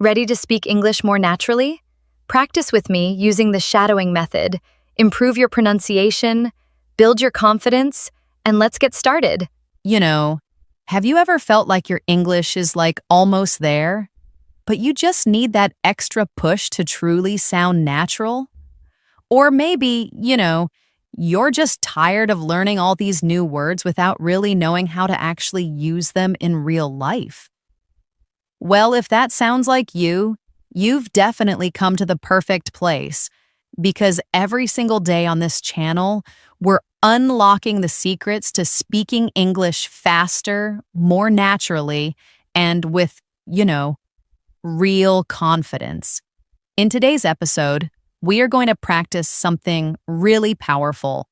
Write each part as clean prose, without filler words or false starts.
Ready to speak English more naturally? Practice with me using the shadowing method. Improve your pronunciation, build your confidence, and let's get started. You know, have you ever felt like your English is like almost there, but you just need that extra push to truly sound natural? Or maybe, you're just tired of learning all these new words without really knowing how to actually use them in real life. Well, if that sounds like you, you've definitely come to the perfect place because every single day on this channel, we're unlocking the secrets to speaking English faster, more naturally, and with, real confidence. In today's episode, we are going to practice something really powerful,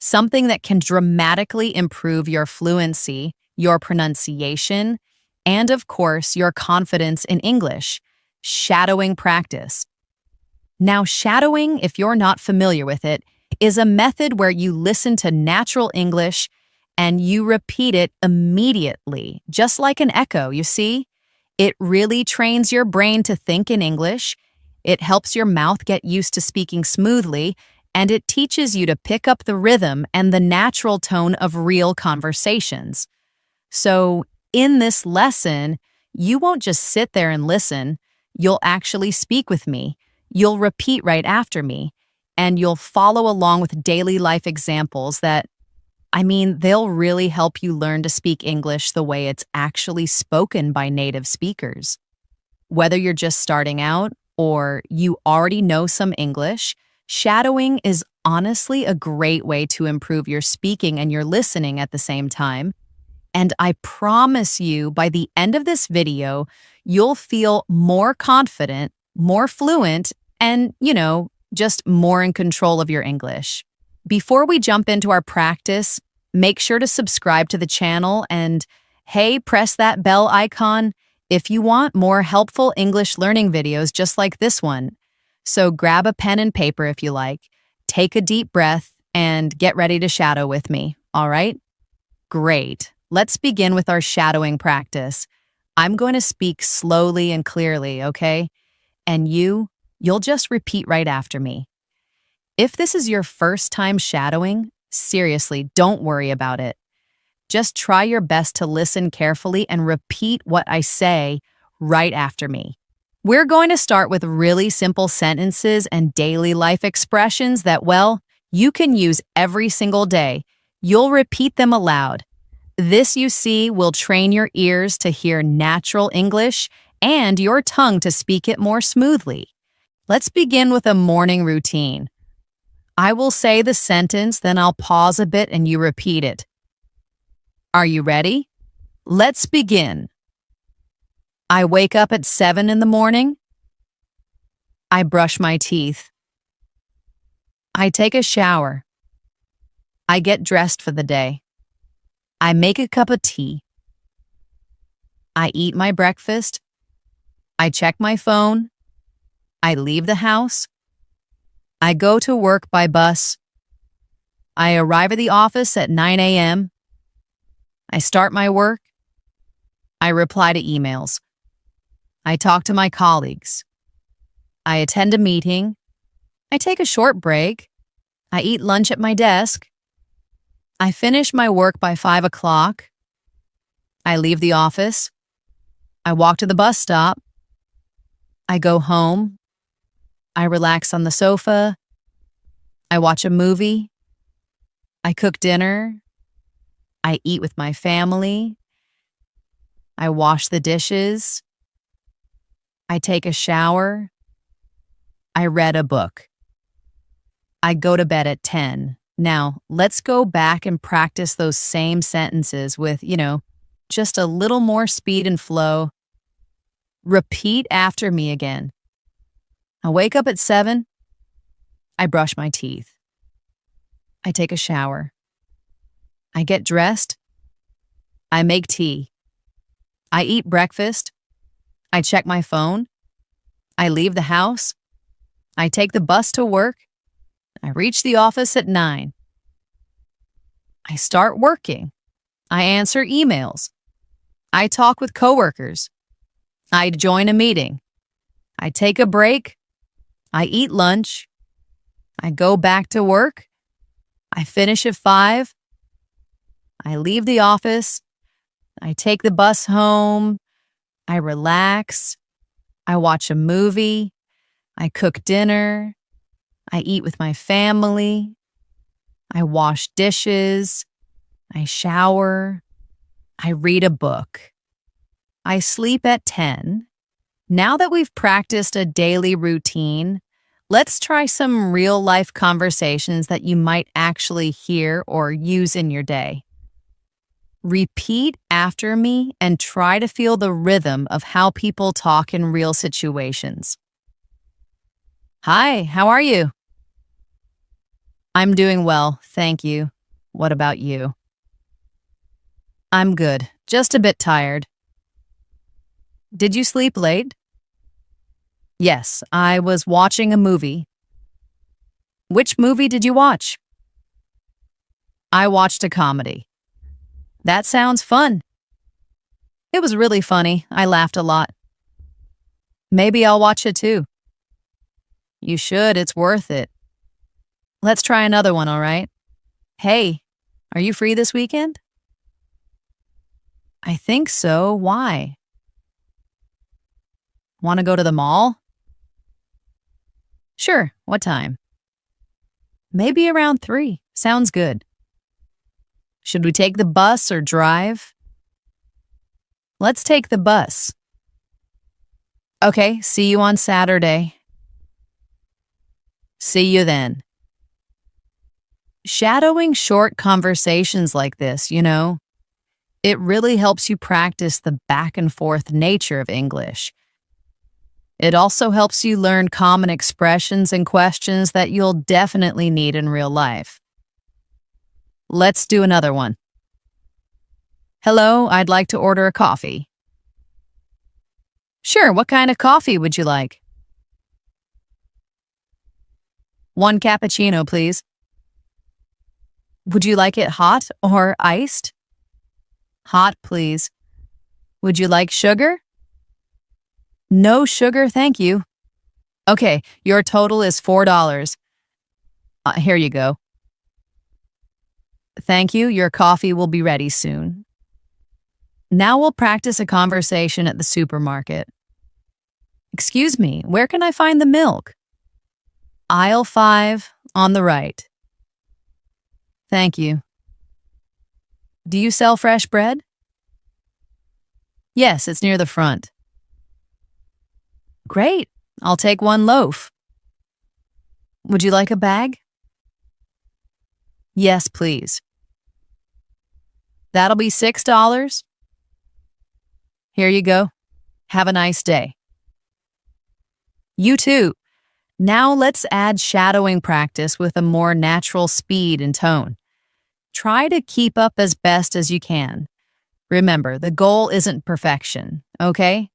something that can dramatically improve your fluency, your pronunciation, and of course, your confidence in English, shadowing practice. Now, shadowing, if you're not familiar with it, is a method where you listen to natural English and you repeat it immediately, just like an echo, you see? It really trains your brain to think in English, it helps your mouth get used to speaking smoothly, and it teaches you to pick up the rhythm and the natural tone of real conversations. So, in this lesson, you won't just sit there and listen, you'll actually speak with me, you'll repeat right after me, and you'll follow along with daily life examples that, they'll really help you learn to speak English the way it's actually spoken by native speakers. Whether you're just starting out or you already know some English, shadowing is honestly a great way to improve your speaking and your listening at the same time. And I promise you, by the end of this video, you'll feel more confident, more fluent, and, just more in control of your English. Before we jump into our practice, make sure to subscribe to the channel and, hey, press that bell icon if you want more helpful English learning videos just like this one. So grab a pen and paper if you like, take a deep breath, and get ready to shadow with me, all right? Great. Let's begin with our shadowing practice. I'm going to speak slowly and clearly, okay? And you'll just repeat right after me. If this is your first time shadowing, seriously, don't worry about it. Just try your best to listen carefully and repeat what I say right after me. We're going to start with really simple sentences and daily life expressions that, you can use every single day. You'll repeat them aloud. This, you see, will train your ears to hear natural English and your tongue to speak it more smoothly. Let's begin with a morning routine. I will say the sentence, then I'll pause a bit and you repeat it. Are you ready? Let's begin. I wake up at 7 in the morning. I brush my teeth. I take a shower. I get dressed for the day. I make a cup of tea. I eat my breakfast. I check my phone. I leave the house. I go to work by bus. I arrive at the office at 9 a.m. I start my work. I reply to emails. I talk to my colleagues. I attend a meeting. I take a short break. I eat lunch at my desk. I finish my work by 5 o'clock. I leave the office. I walk to the bus stop. I go home. I relax on the sofa. I watch a movie. I cook dinner. I eat with my family. I wash the dishes. I take a shower. I read a book. I go to bed at 10. Now, let's go back and practice those same sentences with, just a little more speed and flow. Repeat after me again. I wake up at 7. I brush my teeth. I take a shower. I get dressed. I make tea. I eat breakfast. I check my phone. I leave the house. I take the bus to work. I reach the office at 9. I start working. I answer emails. I talk with coworkers. I join a meeting. I take a break. I eat lunch. I go back to work. I finish at 5. I leave the office. I take the bus home. I relax. I watch a movie. I cook dinner. I eat with my family. I wash dishes. I shower. I read a book. I sleep at 10. Now that we've practiced a daily routine, let's try some real-life conversations that you might actually hear or use in your day. Repeat after me and try to feel the rhythm of how people talk in real situations. Hi, how are you? I'm doing well, thank you. What about you? I'm good, just a bit tired. Did you sleep late? Yes, I was watching a movie. Which movie did you watch? I watched a comedy. That sounds fun. It was really funny. I laughed a lot. Maybe I'll watch it too. You should, it's worth it. Let's try another one, all right? Hey, are you free this weekend? I think so. Why? Want to go to the mall? Sure. What time? Maybe around 3. Sounds good. Should we take the bus or drive? Let's take the bus. Okay, see you on Saturday. See you then. Shadowing short conversations like this, it really helps you practice the back and forth nature of English. It also helps you learn common expressions and questions that you'll definitely need in real life. Let's do another one. Hello, I'd like to order a coffee. Sure, what kind of coffee would you like? 1 cappuccino, please. Would you like it hot or iced? Hot, please. Would you like sugar? No sugar, thank you. Okay, your total is $4. Here you go. Thank you, your coffee will be ready soon. Now we'll practice a conversation at the supermarket. Excuse me, where can I find the milk? Aisle 5, on the right. Thank you. Do you sell fresh bread? Yes, it's near the front. Great, I'll take 1 loaf. Would you like a bag? Yes, please. That'll be $6. Here you go. Have a nice day. You too. Now let's add shadowing practice with a more natural speed and tone. Try to keep up as best as you can. Remember, the goal isn't perfection, okay?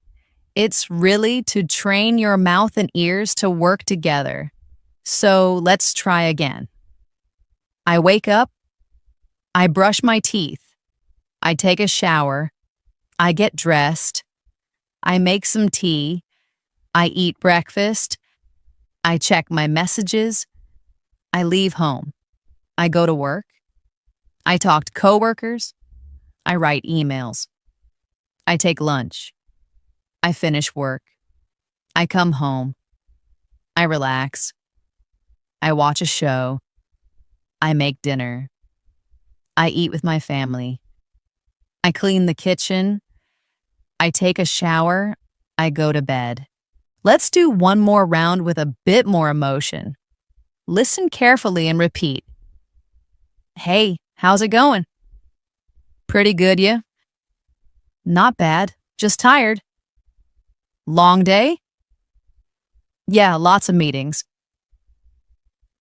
It's really to train your mouth and ears to work together. So let's try again. I wake up. I brush my teeth. I take a shower. I get dressed. I make some tea. I eat breakfast. I check my messages. I leave home. I go to work. I talk to coworkers. I write emails. I take lunch. I finish work. I come home. I relax. I watch a show. I make dinner. I eat with my family. I clean the kitchen. I take a shower. I go to bed. Let's do one more round with a bit more emotion. Listen carefully and repeat. Hey, how's it going? Pretty good, yeah? Not bad, just tired. Long day? Yeah, lots of meetings.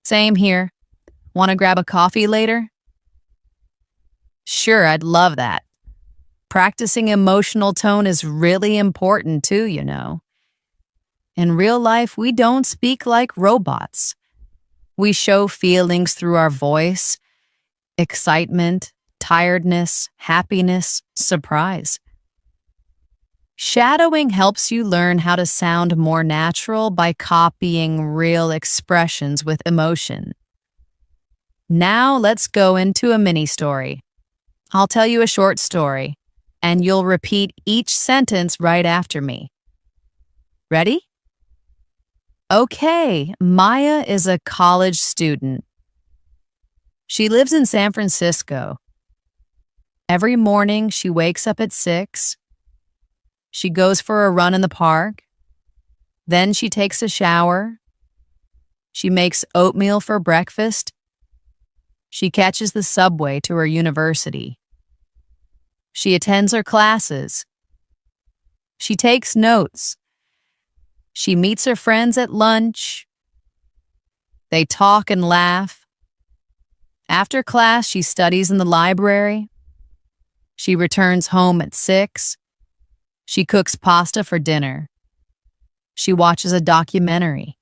Same here. Want to grab a coffee later? Sure, I'd love that. Practicing emotional tone is really important too, In real life, we don't speak like robots. We show feelings through our voice, excitement, tiredness, happiness, surprise. Shadowing helps you learn how to sound more natural by copying real expressions with emotion. Now let's go into a mini story. I'll tell you a short story, and you'll repeat each sentence right after me. Ready? Okay, Maya is a college student. She lives in San Francisco. Every morning, she wakes up at 6. She goes for a run in the park. Then she takes a shower. She makes oatmeal for breakfast. She catches the subway to her university. She attends her classes. She takes notes. She meets her friends at lunch. They talk and laugh. After class, she studies in the library. She returns home at 6. She cooks pasta for dinner. She watches a documentary.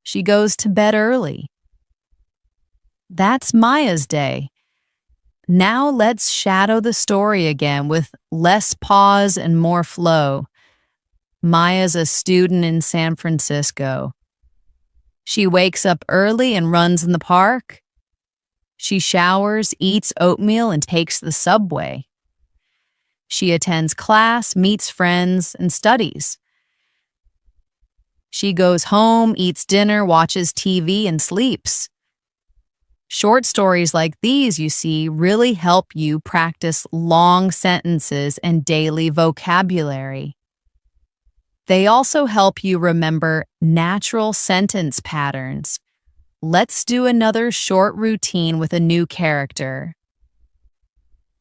She goes to bed early. That's Maya's day. Now let's shadow the story again with less pause and more flow. Maya's a student in San Francisco. She wakes up early and runs in the park. She showers, eats oatmeal, and takes the subway. She attends class, meets friends, and studies. She goes home, eats dinner, watches TV, and sleeps. Short stories like these, you see, really help you practice long sentences and daily vocabulary. They also help you remember natural sentence patterns. Let's do another short routine with a new character.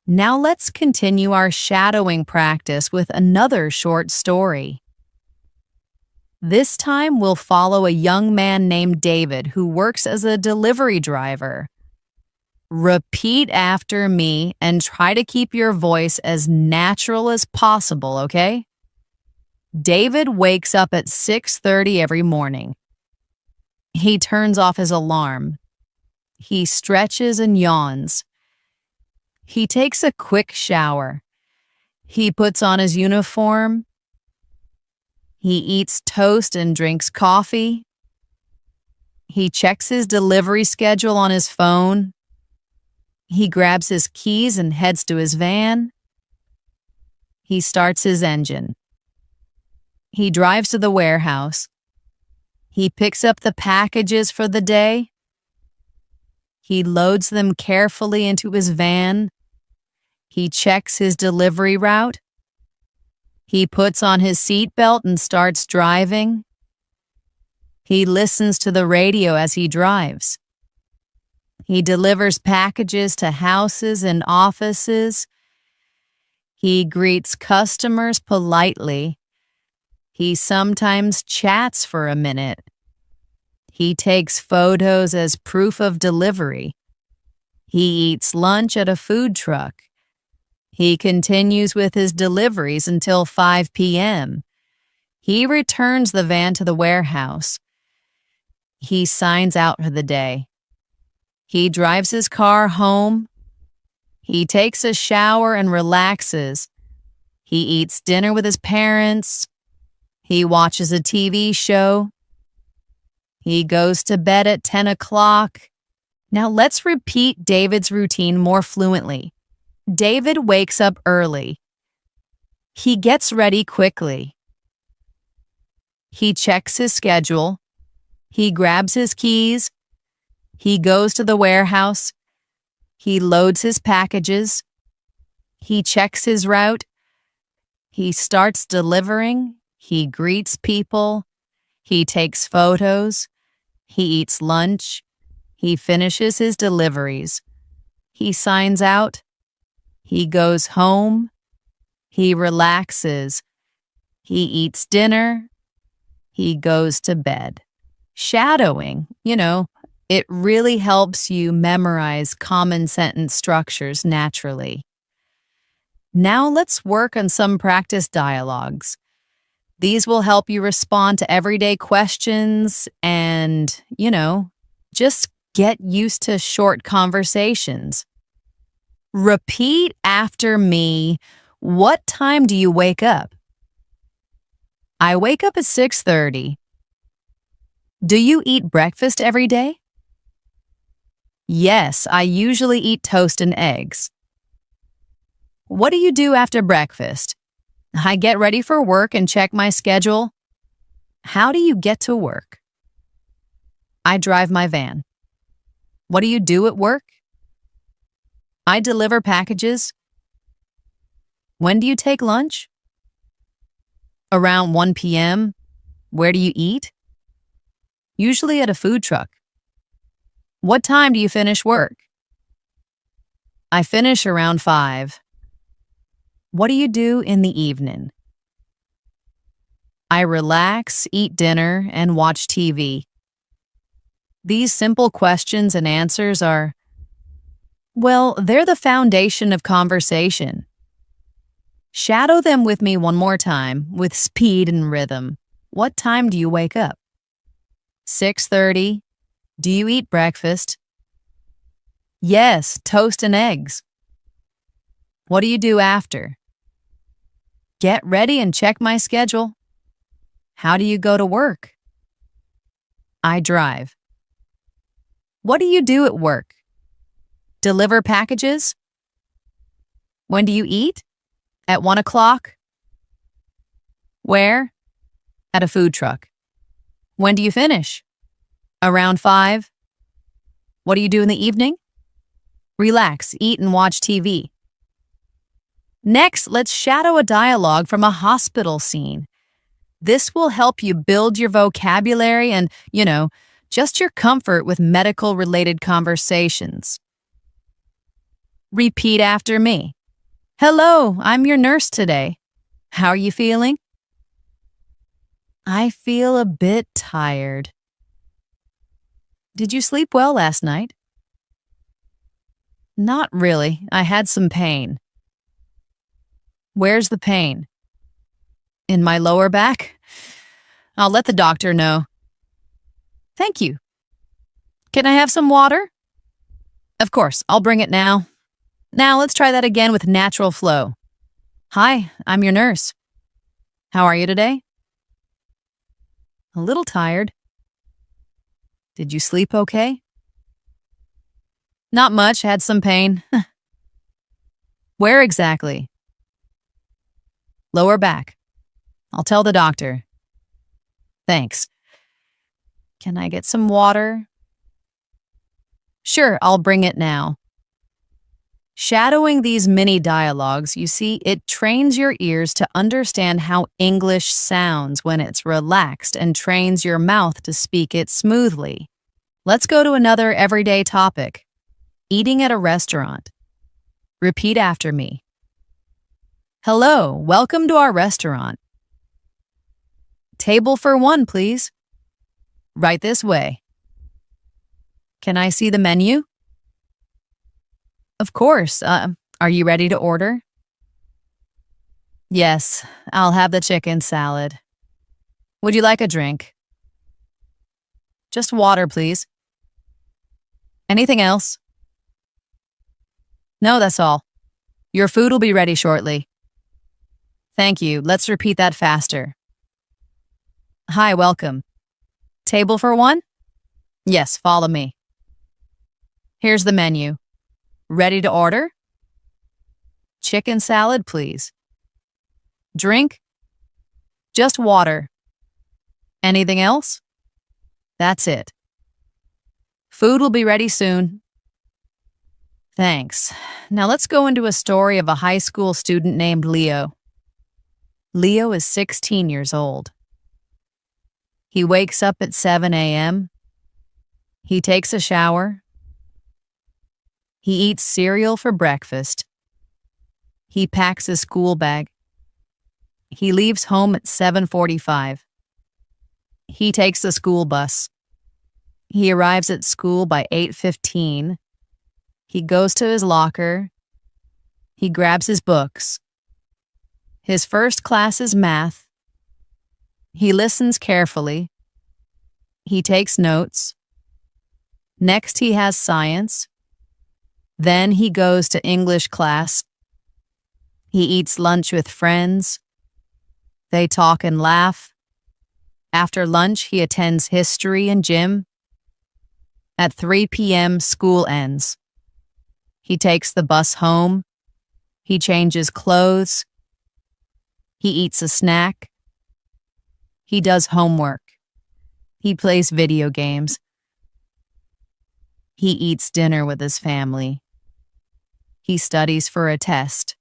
Now let's continue our shadowing practice with another short story. This time we'll follow a young man named David who works as a delivery driver. Repeat after me and try to keep your voice as natural as possible, okay? David wakes up at 6:30 every morning. He turns off his alarm. He stretches and yawns. He takes a quick shower. He puts on his uniform. He eats toast and drinks coffee. He checks his delivery schedule on his phone. He grabs his keys and heads to his van. He starts his engine. He drives to the warehouse. He picks up the packages for the day. He loads them carefully into his van. He checks his delivery route. He puts on his seatbelt and starts driving. He listens to the radio as he drives. He delivers packages to houses and offices. He greets customers politely. He sometimes chats for a minute. He takes photos as proof of delivery. He eats lunch at a food truck. He continues with his deliveries until 5 p.m. He returns the van to the warehouse. He signs out for the day. He drives his car home. He takes a shower and relaxes. He eats dinner with his parents. He watches a TV show. He goes to bed at 10 o'clock. Now let's repeat David's routine more fluently. David wakes up early. He gets ready quickly. He checks his schedule. He grabs his keys. He goes to the warehouse. He loads his packages. He checks his route. He starts delivering. He greets people. He takes photos. He eats lunch. He finishes his deliveries. He signs out. He goes home. He relaxes. He eats dinner. He goes to bed. Shadowing, it really helps you memorize common sentence structures naturally. Now let's work on some practice dialogues. These will help you respond to everyday questions and, just get used to short conversations. Repeat after me What time do you wake up? I wake up at 6:30. Do you eat breakfast every day? Yes, I usually eat toast and eggs. What do you do after breakfast? I get ready for work and check my schedule. How do you get to work? I drive my van. What do you do at work? I deliver packages. When do you take lunch? Around 1 p.m. Where do you eat? Usually at a food truck. What time do you finish work? I finish around 5. What do you do in the evening? I relax, eat dinner, and watch TV. These simple questions and answers are, well, they're the foundation of conversation. Shadow them with me one more time with speed and rhythm. What time do you wake up? 6:30. Do you eat breakfast? Yes, toast and eggs. What do you do after? Get ready and check my schedule. How do you go to work? I drive. What do you do at work? Deliver packages? When do you eat? At 1 o'clock? Where? At a food truck. When do you finish? Around 5. What do you do in the evening? Relax, eat, and watch TV. Next, let's shadow a dialogue from a hospital scene. This will help you build your vocabulary and, just your comfort with medical-related conversations. Repeat after me. Hello, I'm your nurse today. How are you feeling? I feel a bit tired. Did you sleep well last night? Not really. I had some pain. Where's the pain? In my lower back? I'll let the doctor know. Thank you. Can I have some water? Of course, I'll bring it now. Now let's try that again with natural flow. Hi, I'm your nurse. How are you today? A little tired. Did you sleep okay? Not much, had some pain. Where exactly? Lower back. I'll tell the doctor. Thanks. Can I get some water? Sure, I'll bring it now. Shadowing these mini dialogues, you see, it trains your ears to understand how English sounds when it's relaxed and trains your mouth to speak it smoothly. Let's go to another everyday topic. Eating at a restaurant. Repeat after me. Hello, welcome to our restaurant. Table for 1, please. Right this way. Can I see the menu? Of course. Are you ready to order? Yes, I'll have the chicken salad. Would you like a drink? Just water, please. Anything else? No, that's all. Your food will be ready shortly. Thank you. Let's repeat that faster. Hi, welcome. Table for 1? Yes, follow me. Here's the menu. Ready to order? Chicken salad, please. Drink? Just water. Anything else? That's it. Food will be ready soon. Thanks. Now let's go into a story of a high school student named Leo. Leo is 16 years old. He wakes up at 7 a.m. He takes a shower. He eats cereal for breakfast. He packs his school bag. He leaves home at 7:45. He takes the school bus. He arrives at school by 8:15. He goes to his locker. He grabs his books. His first class is math. He listens carefully. He takes notes. Next, he has science. Then he goes to English class. He eats lunch with friends. They talk and laugh. After lunch, he attends history and gym. At 3 p.m., school ends. He takes the bus home. He changes clothes. He eats a snack. He does homework. He plays video games. He eats dinner with his family. He studies for a test.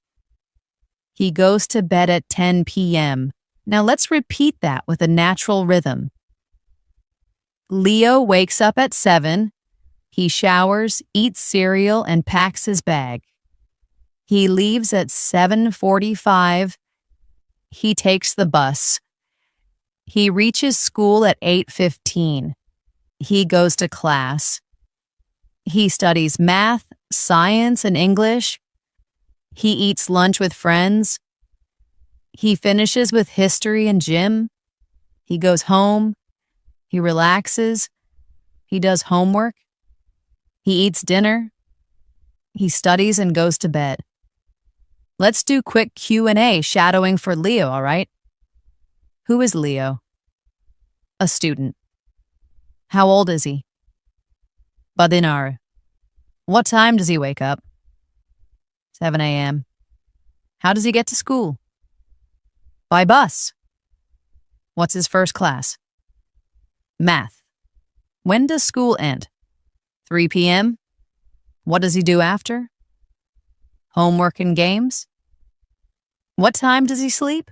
He goes to bed at 10 p.m. Now let's repeat that with a natural rhythm. Leo wakes up at 7. He showers, eats cereal, and packs his bag. He leaves at 7:45. He takes the bus. He reaches school at 8:15. He goes to class. He studies math, science, and English. He eats lunch with friends. He finishes with history and gym. He goes home. He relaxes. He does homework. He eats dinner. He studies and goes to bed. Let's do quick Q&A shadowing for Leo, all right? Who is Leo? A student. How old is he? Badinar. What time does he wake up? 7 a.m. How does he get to school? By bus. What's his first class? Math. When does school end? 3 p.m. What does he do after? Homework and games. What time does he sleep?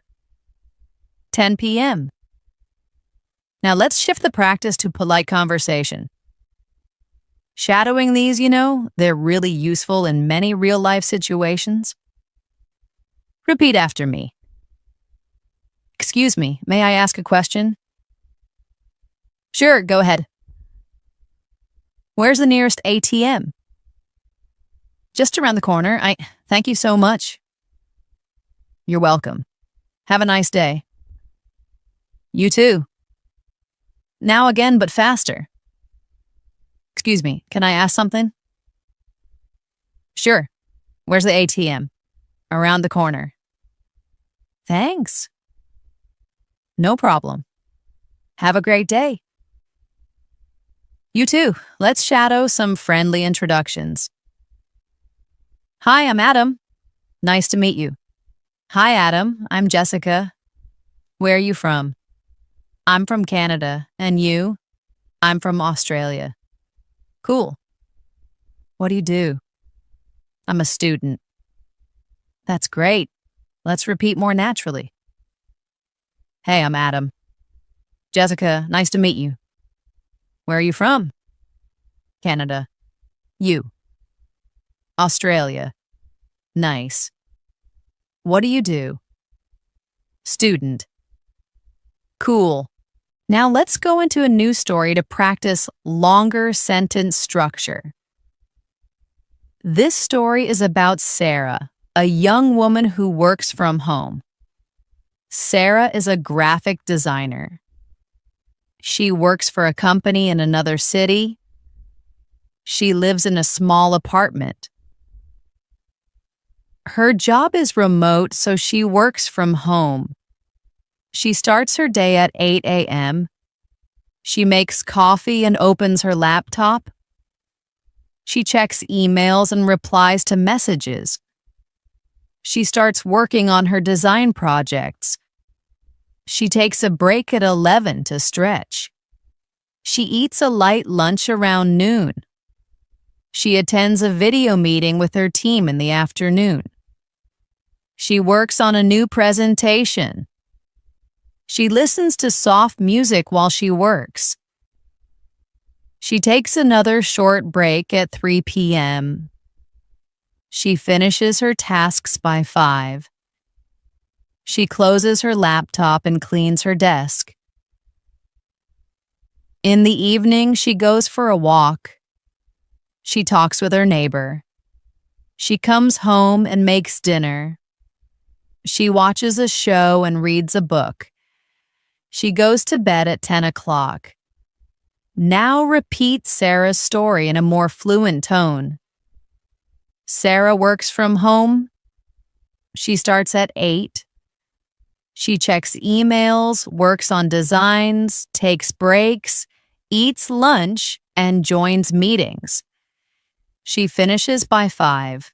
10 p.m. Now let's shift the practice to polite conversation. Shadowing these, they're really useful in many real-life situations. Repeat after me. Excuse me, may I ask a question? Sure, go ahead. Where's the nearest ATM? Just around the corner. Thank you so much. You're welcome. Have a nice day. You too. Now again, but faster. Excuse me, can I ask something? Sure. Where's the ATM? Around the corner. Thanks. No problem. Have a great day. You too. Let's shadow some friendly introductions. Hi, I'm Adam. Nice to meet you. Hi, Adam. I'm Jessica. Where are you from? I'm from Canada. And you? I'm from Australia. Cool. What do you do? I'm a student. That's great. Let's repeat more naturally. Hey, I'm Adam. Jessica, nice to meet you. Where are you from? Canada. You. Australia. Nice. What do you do? Student. Cool. Now let's go into a new story to practice longer sentence structure. This story is about Sarah, a young woman who works from home. Sarah is a graphic designer. She works for a company in another city. She lives in a small apartment. Her job is remote, so she works from home. She starts her day at 8 a.m. She makes coffee and opens her laptop. She checks emails and replies to messages. She starts working on her design projects. She takes a break at 11 to stretch. She eats a light lunch around noon. She attends a video meeting with her team in the afternoon. She works on a new presentation. She listens to soft music while she works. She takes another short break at 3 p.m. She finishes her tasks by 5. She closes her laptop and cleans her desk. In the evening, she goes for a walk. She talks with her neighbor. She comes home and makes dinner. She watches a show and reads a book. She goes to bed at 10 o'clock. Now repeat Sarah's story in a more fluent tone. Sarah works from home. She starts at 8. She checks emails, works on designs, takes breaks, eats lunch, and joins meetings. She finishes by 5.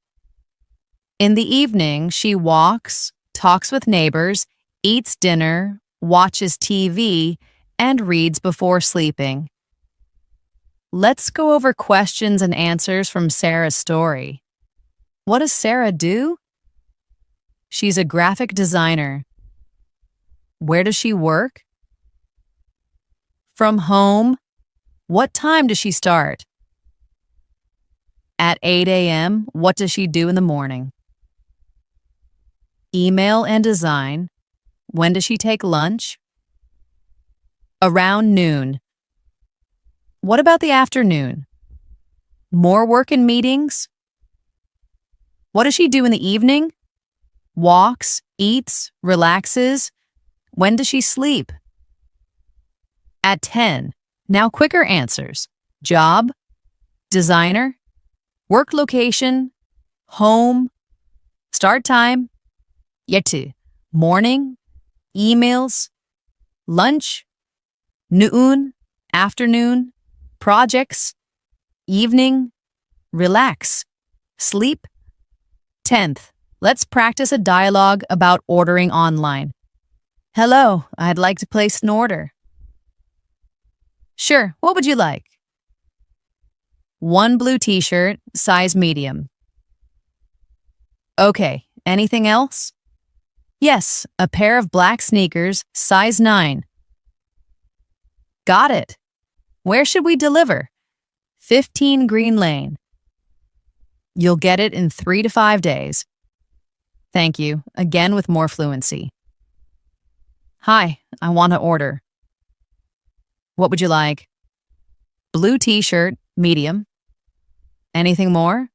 In the evening, she walks, talks with neighbors, eats dinner, watches TV, and reads before sleeping. Let's go over questions and answers from Sarah's story. What does Sarah do? She's a graphic designer. Where does she work? From home. What time does she start? At 8 a.m., what does she do in the morning? Email and design. When does she take lunch? Around noon. What about the afternoon? More work and meetings? What does she do in the evening? Walks, eats, relaxes. When does she sleep? At 10. Now quicker answers. Job, designer, work location, home, start time, yetu, morning, emails, lunch, noon, afternoon, projects, evening, relax, sleep. 10th, let's practice a dialogue about ordering online. Hello, I'd like to place an order. Sure, what would you like? 1 blue t-shirt, size medium. Okay, anything else? Yes, a pair of black sneakers, size 9. Got it. Where should we deliver? 15 Green Lane. You'll get it in 3 to 5 days. Thank you, again with more fluency. Hi, I want to order. What would you like? Blue t-shirt, medium. Anything more?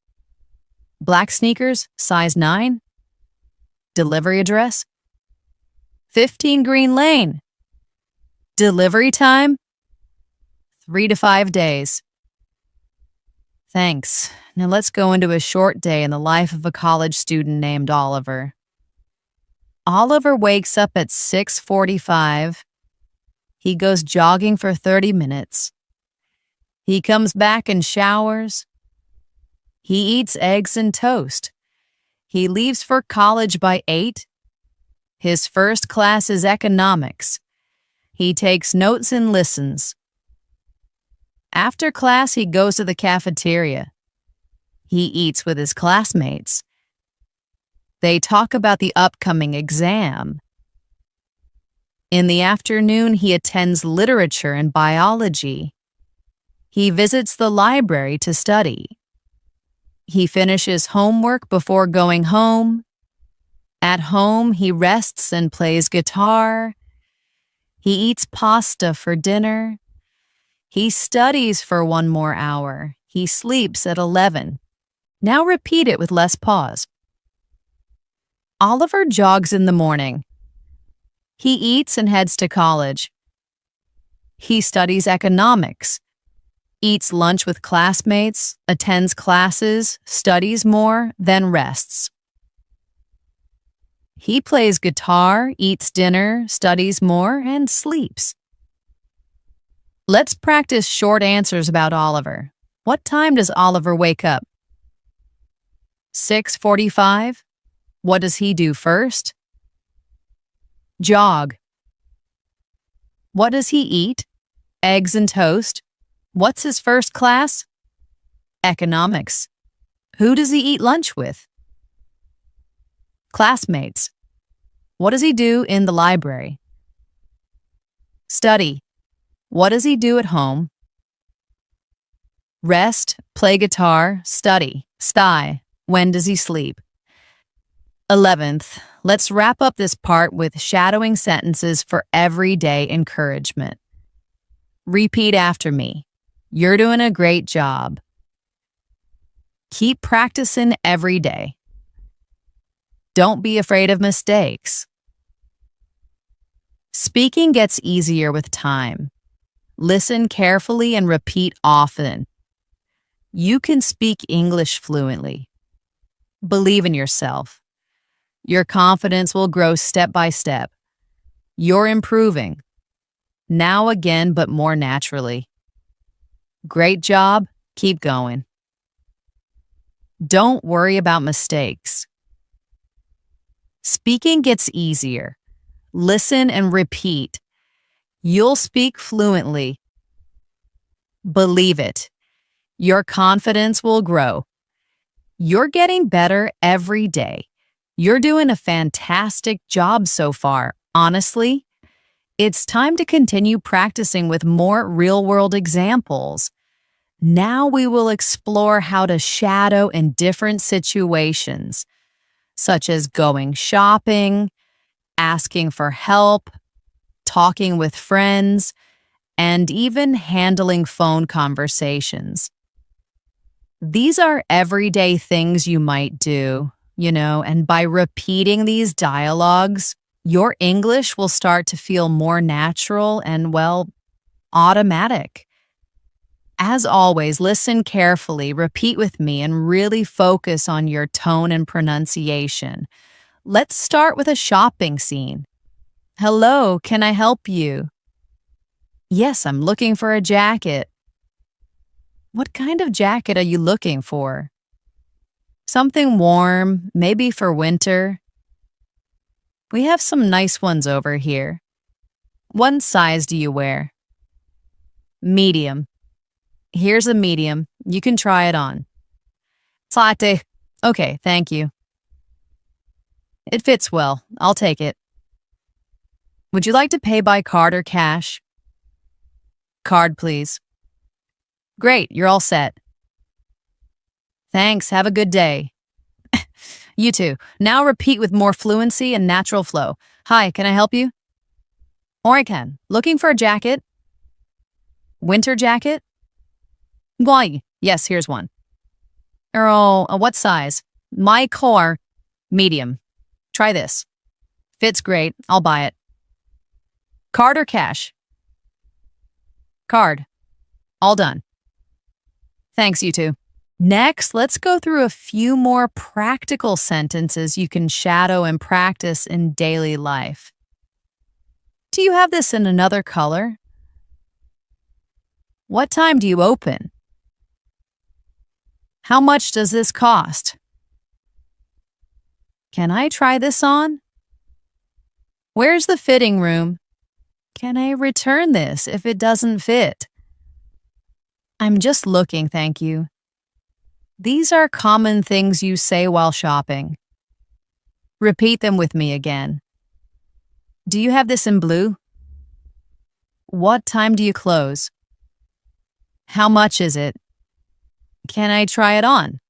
Black sneakers, size 9. Delivery address? 15 Green Lane. Delivery time? 3 to 5 days. Thanks. Now let's go into a short day in the life of a college student named Oliver. Oliver wakes up at 6:45. He goes jogging for 30 minutes. He comes back and showers. He eats eggs and toast. He leaves for college by 8. His first class is economics. He takes notes and listens. After class, he goes to the cafeteria. He eats with his classmates. They talk about the upcoming exam. In the afternoon, he attends literature and biology. He visits the library to study. He finishes homework before going home. At home, he rests and plays guitar. He eats pasta for dinner. He studies for 1 more hour. He sleeps at 11. Now repeat it with less pause. Oliver jogs in the morning. He eats and heads to college. He studies economics, eats lunch with classmates, attends classes, studies more, then rests. He plays guitar, eats dinner, studies more, and sleeps. Let's practice short answers about Oliver. What time does Oliver wake up? 6:45. What does he do first? Jog. What does he eat? Eggs and toast. What's his first class? Economics. Who does he eat lunch with? Classmates. What does he do in the library? Study. What does he do at home? Rest, play guitar, study, sty. When does he sleep? 11th, let's wrap up this part with shadowing sentences for everyday encouragement. Repeat after me. You're doing a great job. Keep practicing every day. Don't be afraid of mistakes. Speaking gets easier with time. Listen carefully and repeat often. You can speak English fluently. Believe in yourself. Your confidence will grow step by step. You're improving. Now again, but more naturally. Great job. Keep going. Don't worry about mistakes. Speaking gets easier. Listen and repeat. You'll speak fluently. Believe it. Your confidence will grow. You're getting better every day. You're doing a fantastic job so far, honestly. It's time to continue practicing with more real-world examples. Now we will explore how to shadow in different situations, such as going shopping, asking for help, talking with friends, and even handling phone conversations. These are everyday things you might do, and by repeating these dialogues, your English will start to feel more natural and, automatic. As always, listen carefully, repeat with me, and really focus on your tone and pronunciation. Let's start with a shopping scene. Hello, can I help you? Yes, I'm looking for a jacket. What kind of jacket are you looking for? Something warm, maybe for winter. We have some nice ones over here. What size do you wear? Medium. Here's a medium. You can try it on. Latte. Okay, thank you. It fits well. I'll take it. Would you like to pay by card or cash? Card, please. Great, you're all set. Thanks, have a good day. You too. Now repeat with more fluency and natural flow. Hi, can I help you? Or I can. Looking for a jacket? Winter jacket? Why? Yes, here's one. What size? My core, medium. Try this. Fits great. I'll buy it. Card or cash? Card. All done. Thanks, you two. Next, let's go through a few more practical sentences you can shadow and practice in daily life. Do you have this in another color? What time do you open? How much does this cost? Can I try this on? Where's the fitting room? Can I return this if it doesn't fit? I'm just looking, thank you. These are common things you say while shopping. Repeat them with me again. Do you have this in blue? What time do you close? How much is it? Can I try it on?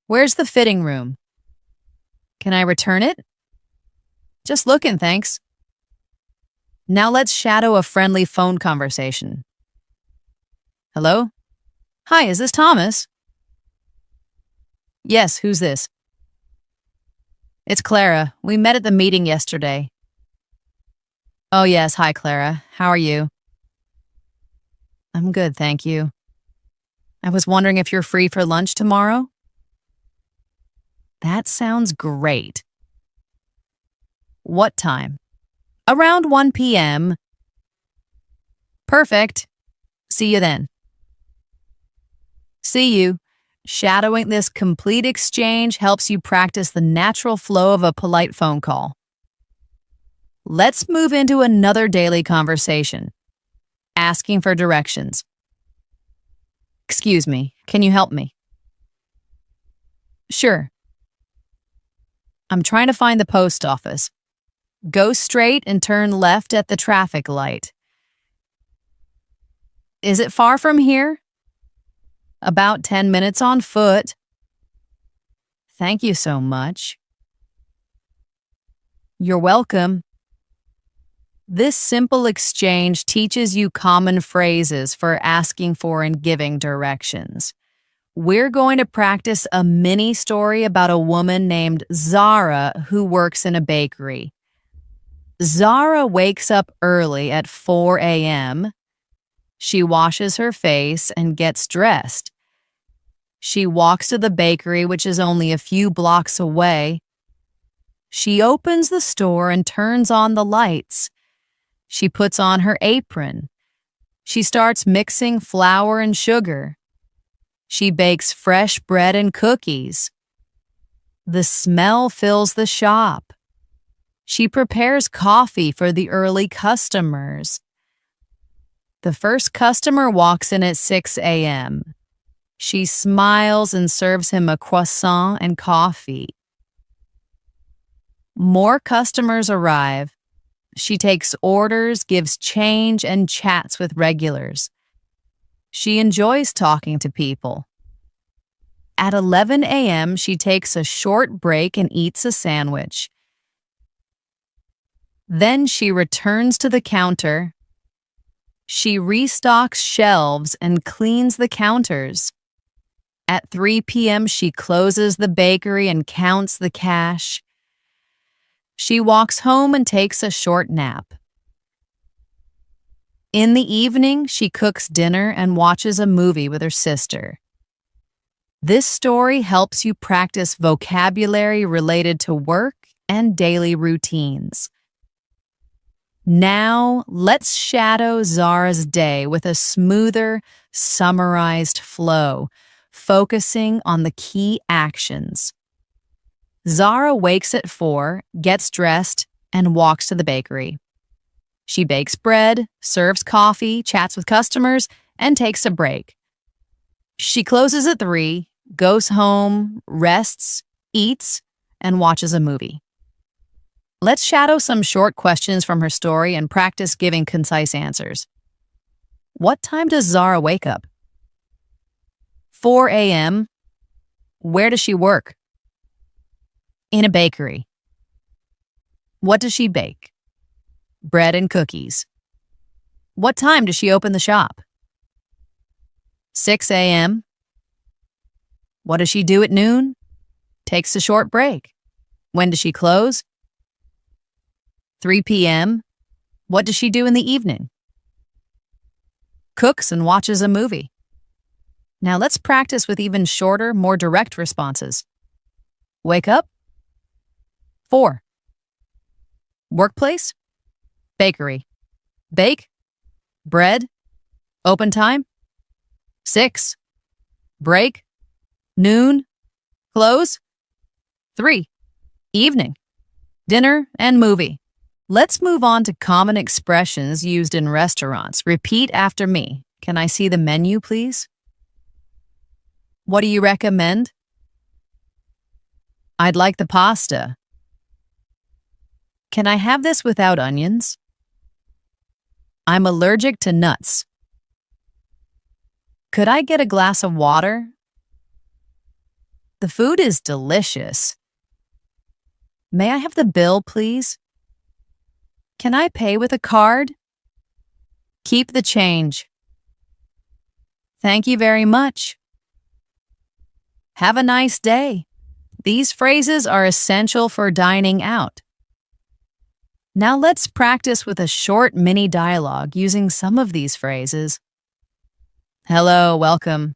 Where's the fitting room? Can I return it? Just looking, thanks. Now let's shadow a friendly phone conversation. Hello? Hi, is this Thomas? Yes, who's this? It's Clara. We met at the meeting yesterday. Oh yes, hi Clara. How are you? I'm good, thank you. I was wondering if you're free for lunch tomorrow? That sounds great. What time? Around 1 p.m. Perfect. See you then. See you. Shadowing this complete exchange helps you practice the natural flow of a polite phone call. Let's move into another daily conversation. Asking for directions. Excuse me, can you help me? Sure. I'm trying to find the post office. Go straight and turn left at the traffic light. Is it far from here? About 10 minutes on foot. Thank you so much. You're welcome. This simple exchange teaches you common phrases for asking for and giving directions. We're going to practice a mini story about a woman named Zara who works in a bakery. Zara wakes up early at 4 a.m. She washes her face and gets dressed. She walks to the bakery, which is only a few blocks away. She opens the store and turns on the lights. She puts on her apron. She starts mixing flour and sugar. She bakes fresh bread and cookies. The smell fills the shop. She prepares coffee for the early customers. The first customer walks in at 6 a.m. She smiles and serves him a croissant and coffee. More customers arrive. She takes orders, gives change, and chats with regulars. She enjoys talking to people. At 11 a.m., she takes a short break and eats a sandwich. Then she returns to the counter. She restocks shelves and cleans the counters. At 3 p.m., she closes the bakery and counts the cash. She walks home and takes a short nap. In the evening, she cooks dinner and watches a movie with her sister. This story helps you practice vocabulary related to work and daily routines. Now, let's shadow Zara's day with a smoother, summarized flow, focusing on the key actions. Zara wakes at 4, gets dressed, and walks to the bakery. She bakes bread, serves coffee, chats with customers, and takes a break. She closes at 3, goes home, rests, eats, and watches a movie. Let's shadow some short questions from her story and practice giving concise answers. What time does Zara wake up? 4 a.m. Where does she work? In a bakery. What does she bake? Bread and cookies. What time does she open the shop? 6 a.m. What does she do at noon? Takes a short break. When does she close? 3 p.m. What does she do in the evening? Cooks and watches a movie. Now let's practice with even shorter, more direct responses. Wake up. 4. Workplace. Bakery. Bake. Bread. Open time. 6. Break. Noon. Close. 3. Evening. Dinner and movie. Let's move on to common expressions used in restaurants. Repeat after me. Can I see the menu, please? What do you recommend? I'd like the pasta. Can I have this without onions? I'm allergic to nuts. Could I get a glass of water? The food is delicious. May I have the bill, please? Can I pay with a card? Keep the change. Thank you very much. Have a nice day. These phrases are essential for dining out. Now let's practice with a short mini dialogue using some of these phrases. Hello, welcome.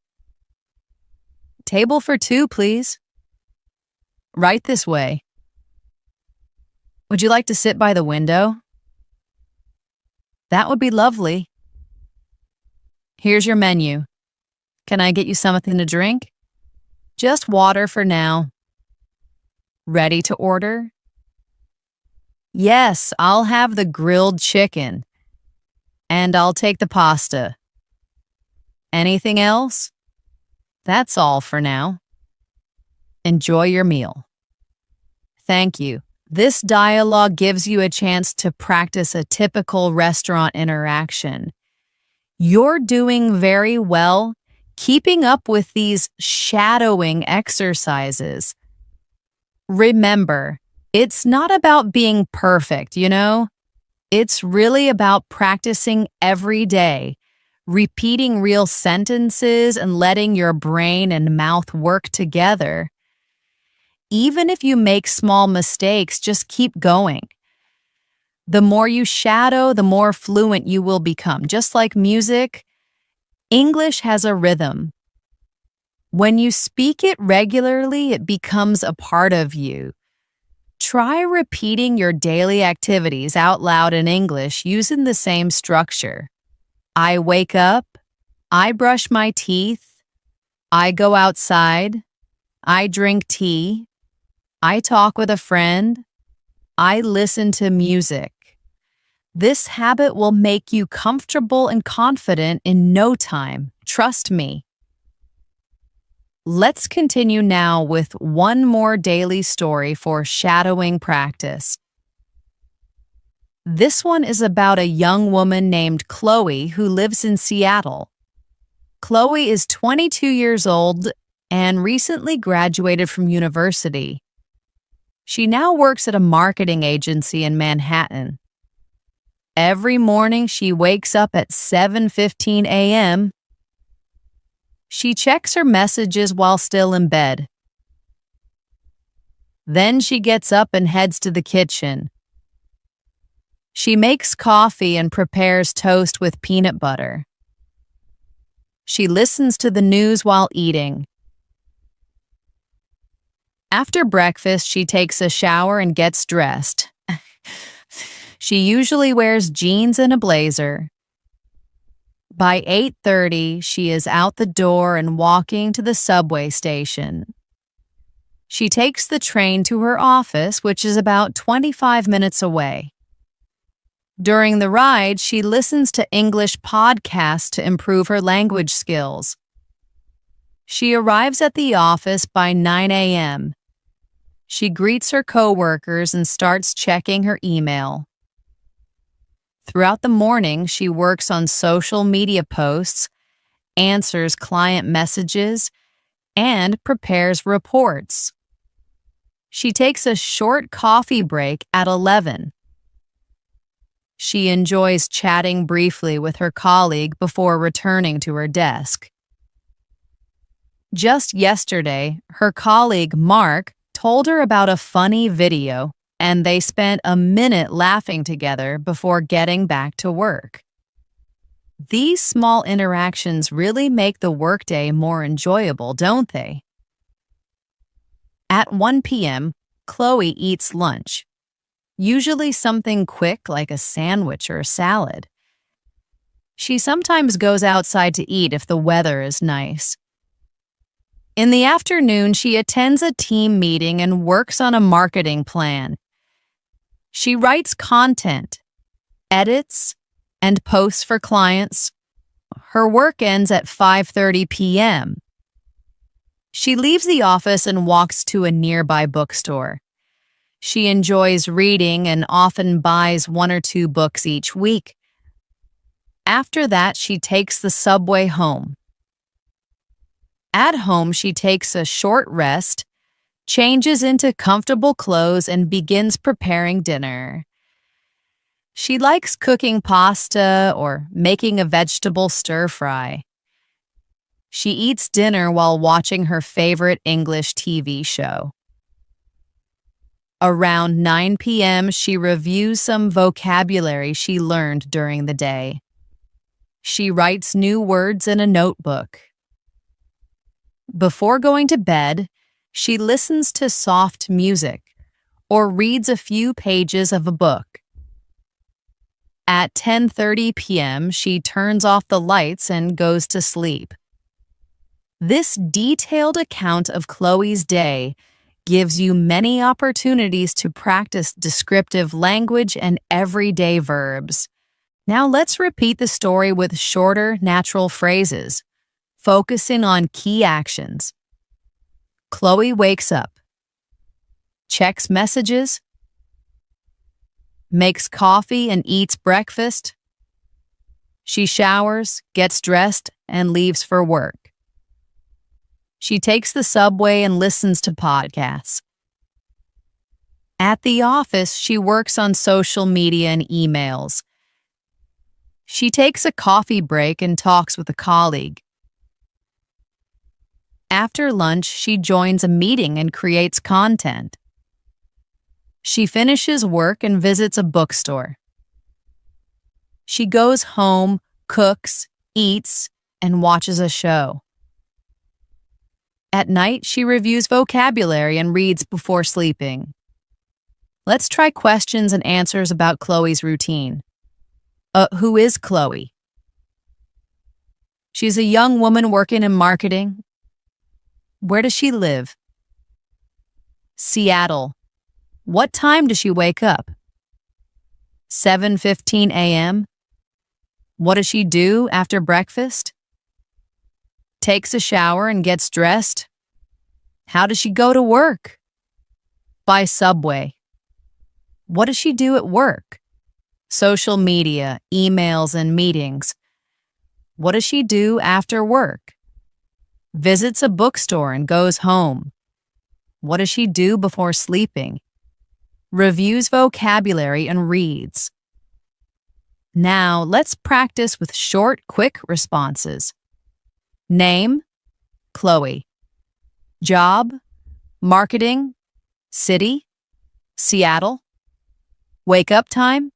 Table for 2, please. Right this way. Would you like to sit by the window? That would be lovely. Here's your menu. Can I get you something to drink? Just water for now. Ready to order? Yes, I'll have the grilled chicken. And I'll take the pasta. Anything else? That's all for now. Enjoy your meal. Thank you. This dialogue gives you a chance to practice a typical restaurant interaction. You're doing very well keeping up with these shadowing exercises. Remember, it's not about being perfect, It's really about practicing every day, repeating real sentences and letting your brain and mouth work together. Even if you make small mistakes, just keep going. The more you shadow, the more fluent you will become. Just like music, English has a rhythm. When you speak it regularly, it becomes a part of you. Try repeating your daily activities out loud in English using the same structure. I wake up, I brush my teeth, I go outside, I drink tea, I talk with a friend, I listen to music. This habit will make you comfortable and confident in no time. Trust me. Let's continue now with one more daily story for shadowing practice. This one is about a young woman named Chloe who lives in Seattle. Chloe is 22 years old and recently graduated from university. She now works at a marketing agency in Manhattan. Every morning she wakes up at 7:15 a.m. She checks her messages while still in bed. Then she gets up and heads to the kitchen. She makes coffee and prepares toast with peanut butter. She listens to the news while eating. After breakfast, she takes a shower and gets dressed. She usually wears jeans and a blazer. By 8:30, she is out the door and walking to the subway station. She takes the train to her office, which is about 25 minutes away. During the ride, she listens to English podcasts to improve her language skills. She arrives at the office by 9 a.m. She greets her coworkers and starts checking her email. Throughout the morning, she works on social media posts, answers client messages, and prepares reports. She takes a short coffee break at 11. She enjoys chatting briefly with her colleague before returning to her desk. Just yesterday, her colleague Mark told her about a funny video, and they spent a minute laughing together before getting back to work. These small interactions really make the workday more enjoyable, don't they? At 1 p.m., Chloe eats lunch, usually something quick like a sandwich or a salad. She sometimes goes outside to eat if the weather is nice. In the afternoon, she attends a team meeting and works on a marketing plan. She writes content, edits, and posts for clients. Her work ends at 5:30 p.m. She leaves the office and walks to a nearby bookstore. She enjoys reading and often buys 1 or 2 books each week. After that, she takes the subway home. At home, she takes a short rest, changes into comfortable clothes, and begins preparing dinner. She likes cooking pasta or making a vegetable stir-fry. She eats dinner while watching her favorite English TV show. Around 9 p.m., she reviews some vocabulary she learned during the day. She writes new words in a notebook. Before going to bed, she listens to soft music or reads a few pages of a book. At 10:30 p.m., she turns off the lights and goes to sleep. This detailed account of Chloe's day gives you many opportunities to practice descriptive language and everyday verbs. Now let's repeat the story with shorter, natural phrases, focusing on key actions. Chloe wakes up, checks messages, makes coffee and eats breakfast. She showers, gets dressed, and leaves for work. She takes the subway and listens to podcasts. At the office, she works on social media and emails. She takes a coffee break and talks with a colleague. After lunch, she joins a meeting and creates content. She finishes work and visits a bookstore. She goes home, cooks, eats, and watches a show. At night, she reviews vocabulary and reads before sleeping. Let's try questions and answers about Chloe's routine. Who is Chloe? She's a young woman working in marketing. Where does she live? Seattle. What time does she wake up? 7:15 a.m. What does she do after breakfast? Takes a shower and gets dressed. How does she go to work? By subway. What does she do at work? Social media, emails, and meetings. What does she do after work? Visits a bookstore and goes home. What does she do before sleeping? Reviews vocabulary and reads. Now, let's practice with short, quick responses. Name, Chloe. Job, marketing, city, Seattle. Wake up time,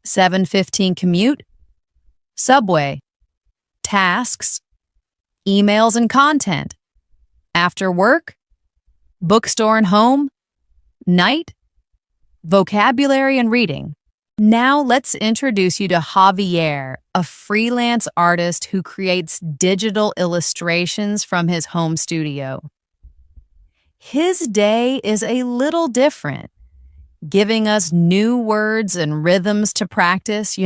7:15 commute, subway. Tasks, emails and content. After work, bookstore and home, night, vocabulary and reading. Now let's introduce you to Javier, a freelance artist who creates digital illustrations from his home studio. His day is a little different, giving us new words and rhythms to practice.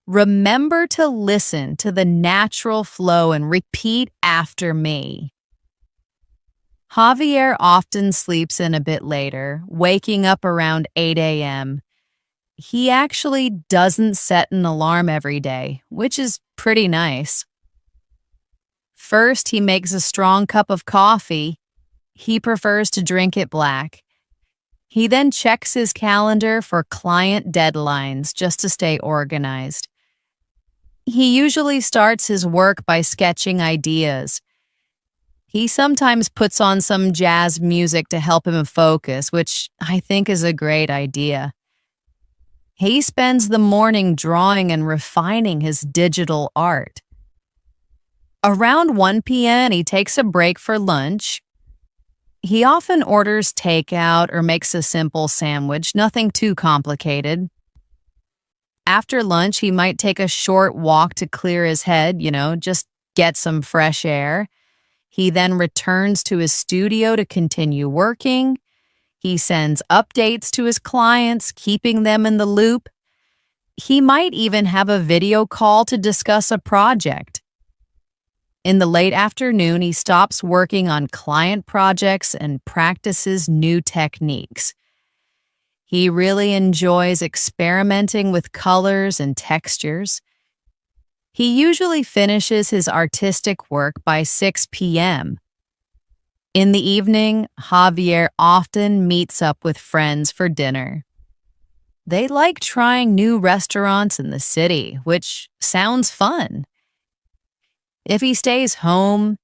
Remember to listen to the natural flow and repeat after me. Javier often sleeps in a bit later, waking up around 8 a.m. He actually doesn't set an alarm every day, which is pretty nice. First, he makes a strong cup of coffee. He prefers to drink it black. He then checks his calendar for client deadlines just to stay organized. He usually starts his work by sketching ideas. He sometimes puts on some jazz music to help him focus, which I think is a great idea. He spends the morning drawing and refining his digital art. Around 1 p.m., he takes a break for lunch. He often orders takeout or makes a simple sandwich, nothing too complicated. After lunch, he might take a short walk to clear his head, just get some fresh air. He then returns to his studio to continue working. He sends updates to his clients, keeping them in the loop. He might even have a video call to discuss a project. In the late afternoon, he stops working on client projects and practices new techniques. He really enjoys experimenting with colors and textures. He usually finishes his artistic work by 6 p.m. In the evening, Javier often meets up with friends for dinner. They like trying new restaurants in the city, which sounds fun. If he stays home,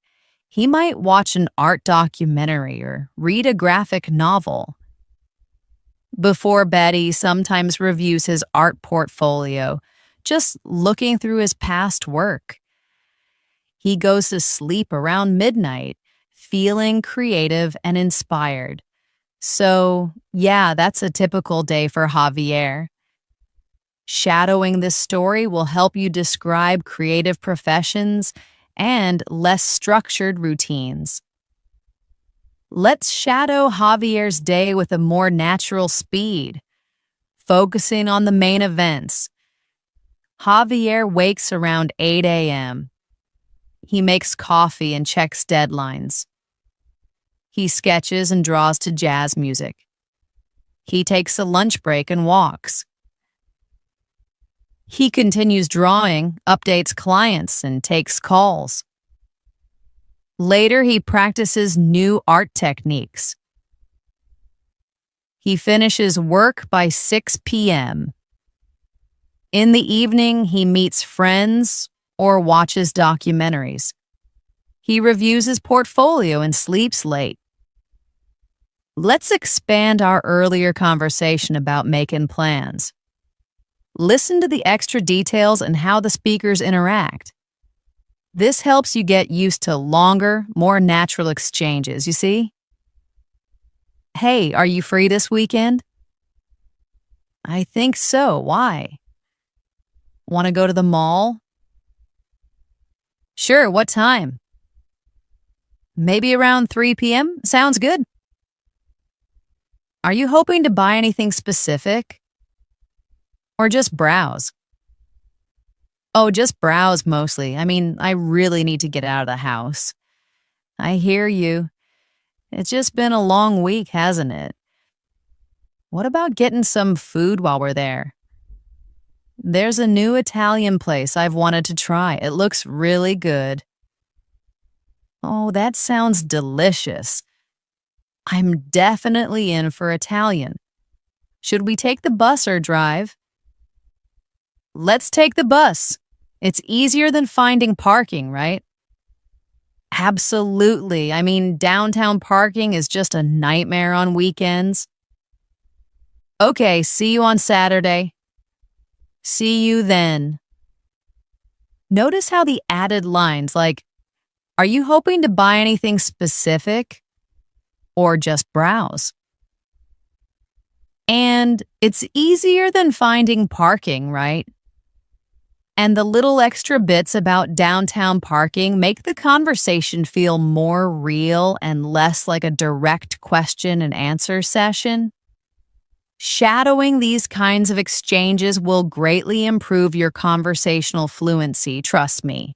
he might watch an art documentary or read a graphic novel. Before bed, he sometimes reviews his art portfolio, just looking through his past work. He goes to sleep around midnight, feeling creative and inspired. So, yeah, that's a typical day for Javier. Shadowing this story will help you describe creative professions and less structured routines. Let's shadow Javier's day with a more natural speed, focusing on the main events. Javier wakes around 8 a.m. He makes coffee and checks deadlines. He sketches and draws to jazz music. He takes a lunch break and walks. He continues drawing, updates clients, and takes calls. Later, he practices new art techniques. He finishes work by 6 p.m. In the evening, he meets friends or watches documentaries. He reviews his portfolio and sleeps late. Let's expand our earlier conversation about making plans. Listen to the extra details and how the speakers interact. This helps you get used to longer, more natural exchanges, you see? Hey, are you free this weekend? I think so. Why? Want to go to the mall? Sure, what time? Maybe around 3 p.m.? Sounds good. Are you hoping to buy anything specific? Or just browse? Oh, just browse mostly. I really need to get out of the house. I hear you. It's just been a long week, hasn't it? What about getting some food while we're there? There's a new Italian place I've wanted to try. It looks really good. Oh, that sounds delicious. I'm definitely in for Italian. Should we take the bus or drive? Let's take the bus. It's easier than finding parking, right? Absolutely. Downtown parking is just a nightmare on weekends. Okay, see you on Saturday. See you then. Notice how the added lines like, are you hoping to buy anything specific? Or just browse? And it's easier than finding parking, right? And the little extra bits about downtown parking make the conversation feel more real and less like a direct question and answer session. Shadowing these kinds of exchanges will greatly improve your conversational fluency, trust me.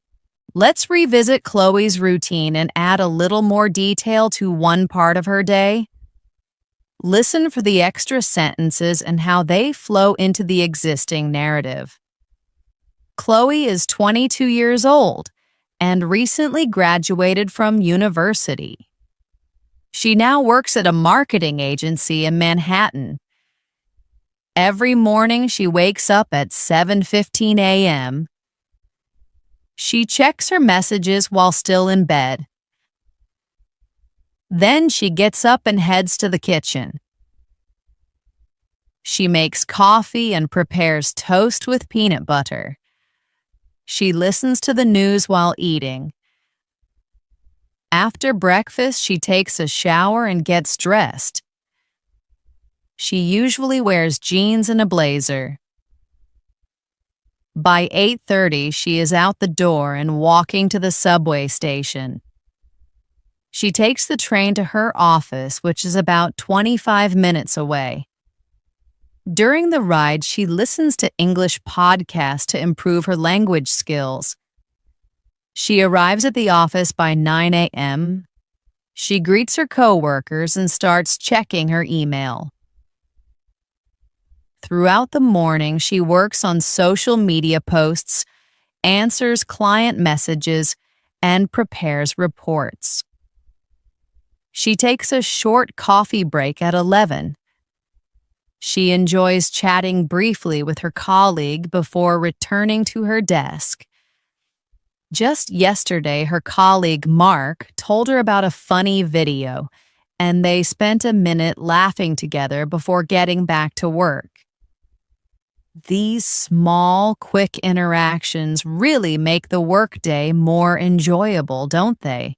Let's revisit Chloe's routine and add a little more detail to one part of her day. Listen for the extra sentences and how they flow into the existing narrative. Chloe is 22 years old and recently graduated from university. She now works at a marketing agency in Manhattan. Every morning she wakes up at 7:15 a.m. She checks her messages while still in bed. Then she gets up and heads to the kitchen. She makes coffee and prepares toast with peanut butter. She listens to the news while eating. After breakfast, she takes a shower and gets dressed. She usually wears jeans and a blazer. By 8:30, she is out the door and walking to the subway station. She takes the train to her office, which is about 25 minutes away. During the ride, she listens to English podcasts to improve her language skills. She arrives at the office by 9 a.m. She greets her coworkers and starts checking her email. Throughout the morning, she works on social media posts, answers client messages, and prepares reports. She takes a short coffee break at 11. She enjoys chatting briefly with her colleague before returning to her desk. Just yesterday, her colleague Mark told her about a funny video, and they spent a minute laughing together before getting back to work. These small, quick interactions really make the workday more enjoyable, don't they?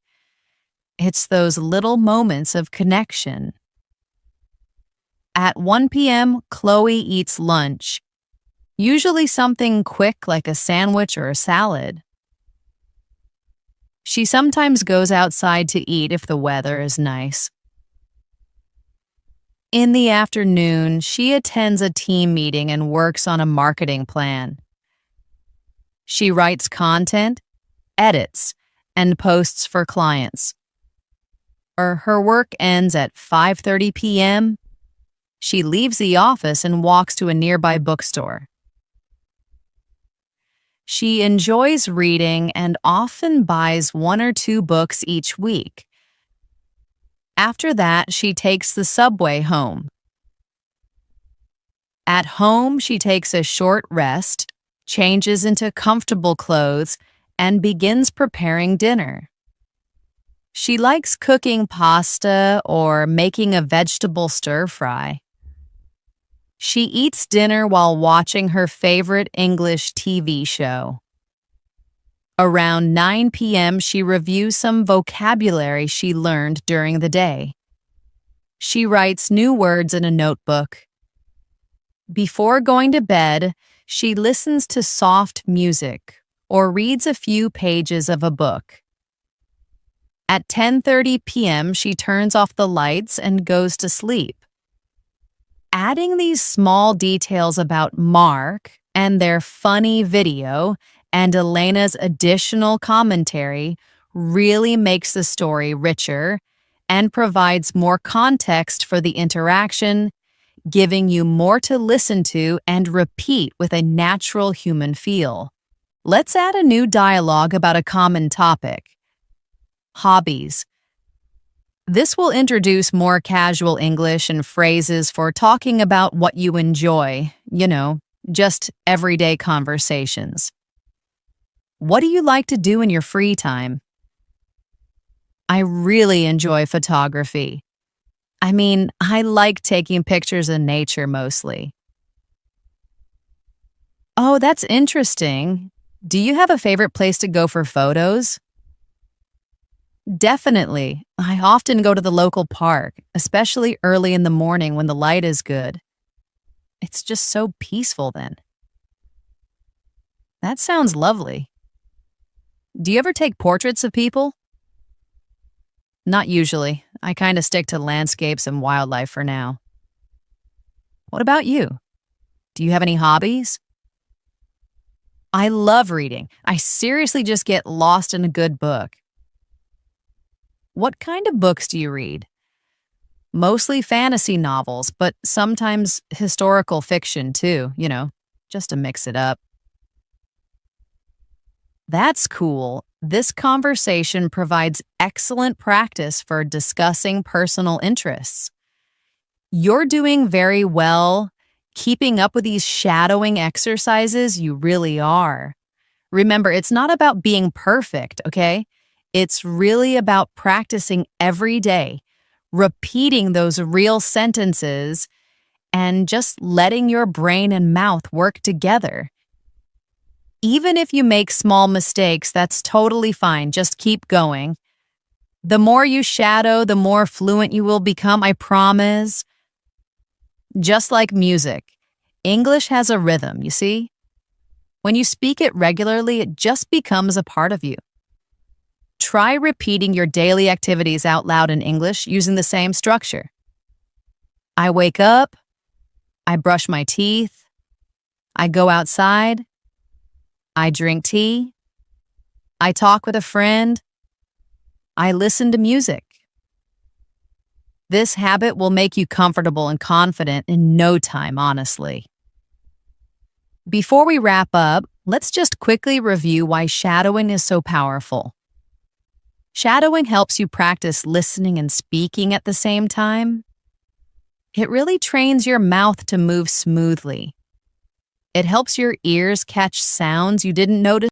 It's those little moments of connection. At 1 p.m., Chloe eats lunch, usually something quick like a sandwich or a salad. She sometimes goes outside to eat if the weather is nice. In the afternoon, she attends a team meeting and works on a marketing plan. She writes content, edits, and posts for clients. Her work ends at 5:30 p.m. She leaves the office and walks to a nearby bookstore. She enjoys reading and often buys 1 or 2 books each week. After that, she takes the subway home. At home, she takes a short rest, changes into comfortable clothes, and begins preparing dinner. She likes cooking pasta or making a vegetable stir-fry. She eats dinner while watching her favorite English TV show. Around 9 p.m., she reviews some vocabulary she learned during the day. She writes new words in a notebook. Before going to bed, she listens to soft music or reads a few pages of a book. At 10:30 p.m., she turns off the lights and goes to sleep. Adding these small details about Mark and their funny video and Elena's additional commentary really makes the story richer and provides more context for the interaction, giving you more to listen to and repeat with a natural human feel. Let's add a new dialogue about a common topic. Hobbies. This will introduce more casual English and phrases for talking about what you enjoy, just everyday conversations. What do you like to do in your free time? I really enjoy photography. I like taking pictures of nature mostly. Oh, that's interesting. Do you have a favorite place to go for photos? Definitely. I often go to the local park, especially early in the morning when the light is good. It's just so peaceful then. That sounds lovely. Do you ever take portraits of people? Not usually. I kind of stick to landscapes and wildlife for now. What about you? Do you have any hobbies? I love reading. I seriously just get lost in a good book. What kind of books do you read? Mostly fantasy novels, but sometimes historical fiction too, just to mix it up. That's cool. This conversation provides excellent practice for discussing personal interests. You're doing very well. Keeping up with these shadowing exercises, you really are. Remember, it's not about being perfect, okay? It's really about practicing every day, repeating those real sentences, and just letting your brain and mouth work together. Even if you make small mistakes, that's totally fine. Just keep going. The more you shadow, the more fluent you will become, I promise. Just like music, English has a rhythm, you see? When you speak it regularly, it just becomes a part of you. Try repeating your daily activities out loud in English using the same structure. I wake up, I brush my teeth, I go outside, I drink tea, I talk with a friend, I listen to music. This habit will make you comfortable and confident in no time, honestly. Before we wrap up, let's just quickly review why shadowing is so powerful. Shadowing helps you practice listening and speaking at the same time. It really trains your mouth to move smoothly. It helps your ears catch sounds you didn't notice